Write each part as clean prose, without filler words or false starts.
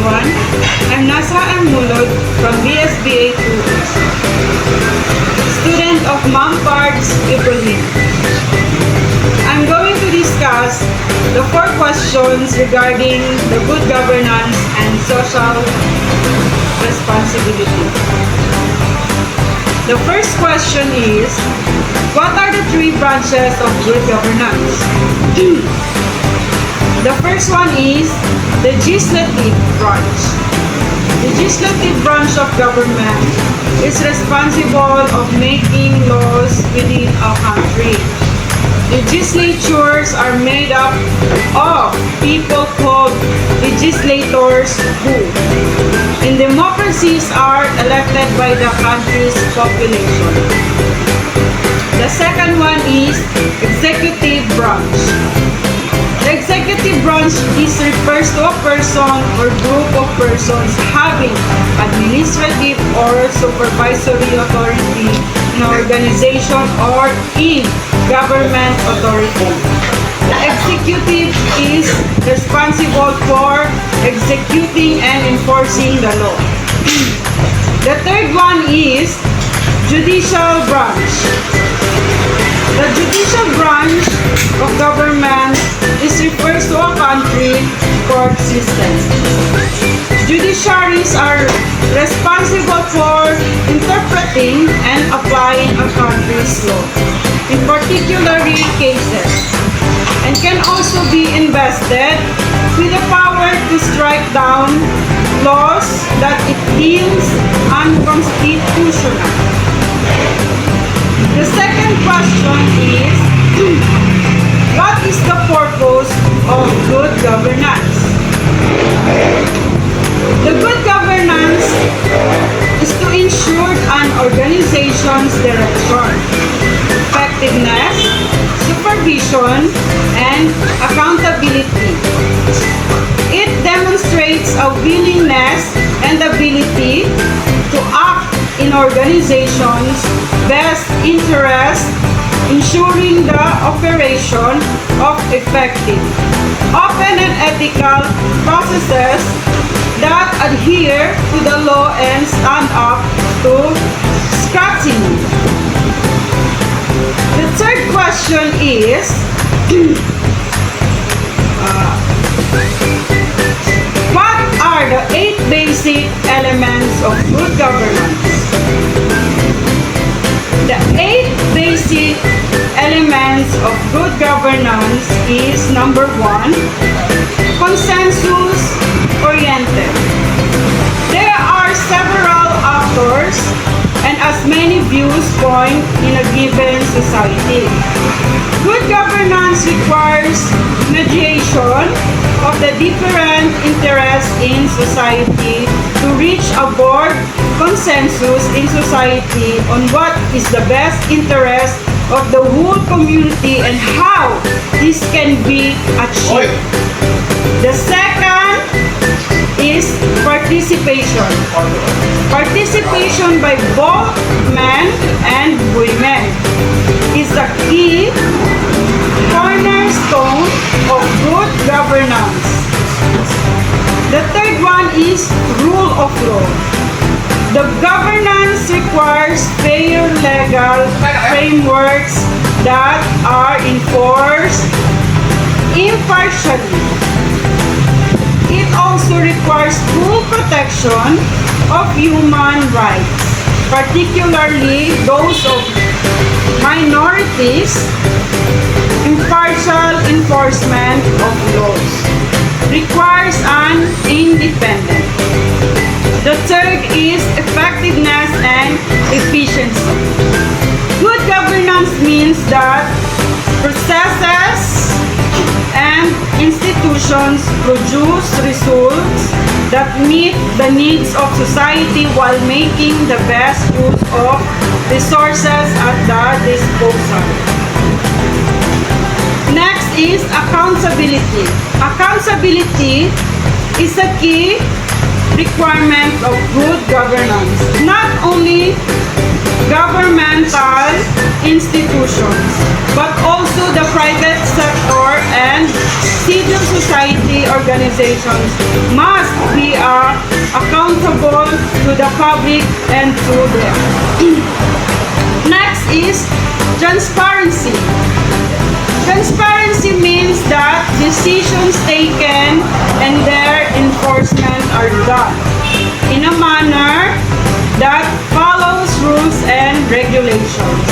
everyone. I'm Nasra M. Mulod from BSBA 2, student of Mampards Ibrahim. I'm going to discuss the 4 questions regarding the good governance and social responsibility. The first question is, what are the 3 branches of good governance? The first one is the legislative branch. The legislative branch of government is responsible of making laws within a country. Legislatures are made up of people called legislators who, in democracies, are elected by the country's population. The second one is executive branch. The executive branch refers to a person or group of persons having administrative or supervisory authority in an organization or in government authority. The executive is responsible for executing and enforcing the law. The third one is judicial branch. The judicial branch of government refers to a country court system. Judiciaries are responsible for interpreting and applying a country's law, in particular cases, and can also be invested with the power to strike down laws that it deems unconstitutional. The second question is, what is the purpose of good governance? The good governance is to ensure an organization's direction, effectiveness, supervision, and accountability. It demonstrates a willingness and ability to act in organizations' best interest, ensuring the operation of effective, open and ethical processes that adhere to the law and stand up to scrutiny. The third question is, what are the 8 basic elements of good governance? The 8 basic elements of good governance is number 1, consensus-oriented. There are several actors and as many viewpoints in a given society. Good governance requires mediation of the different interests in society to reach a broad consensus in society on what is the best interest of the whole community and how this can be achieved. The second is participation. Participation by both men and women is the key cornerstone of good governance. The third one is rule of law. The governance requires fair legal frameworks that are enforced impartially. It also requires full protection of human rights, particularly those of minorities, impartial enforcement of laws. Requires an independent. The third is effectiveness and efficiency. Good governance means that processes and institutions produce results that meet the needs of society while making the best use of resources at their disposal. Next is accountability. Accountability is a key requirement of good governance. Not only governmental institutions, but also the private sector and civil society organizations must be accountable to the public and to them. Next is transparency. Transparency means that decisions taken and their enforcement are done in a manner that follows rules and regulations.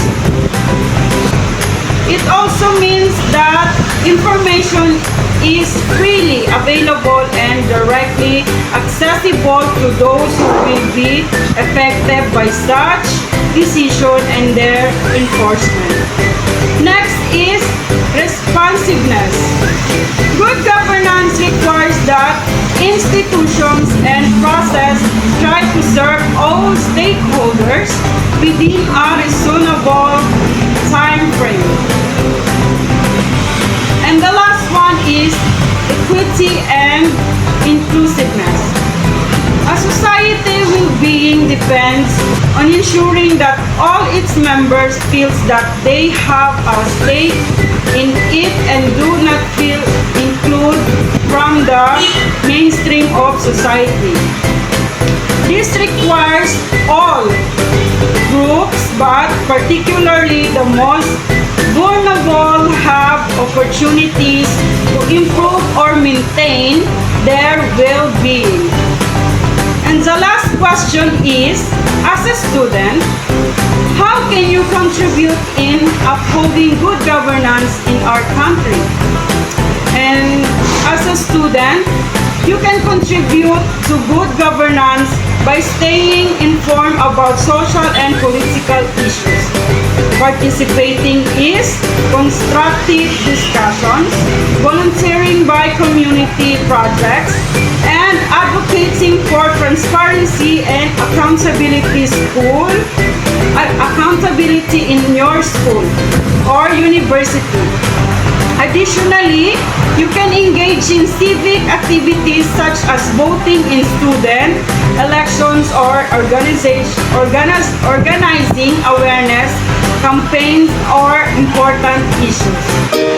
It also means that information is freely available and directly accessible to those who will be affected by such decision and their enforcement. Next is responsiveness. Good governance requires that institutions and process try to serve all stakeholders within a reasonable time frame. And the last one is equity and inclusiveness. A society well-being depends on ensuring that all its members feels that they have a stake in it and do not feel included from the mainstream of society. This requires all groups, but particularly the most vulnerable have opportunities to improve or maintain their well-being. And the last question is, as a student, how can you contribute in upholding good governance in our country? And as a student, you can contribute to good governance by staying informed about social and political issues. Participating is constructive discussions, volunteering by community projects, and advocating for transparency and accountability in your school or university. Additionally, you can engage in civic activities such as voting in student elections or organizing awareness campaigns or important issues.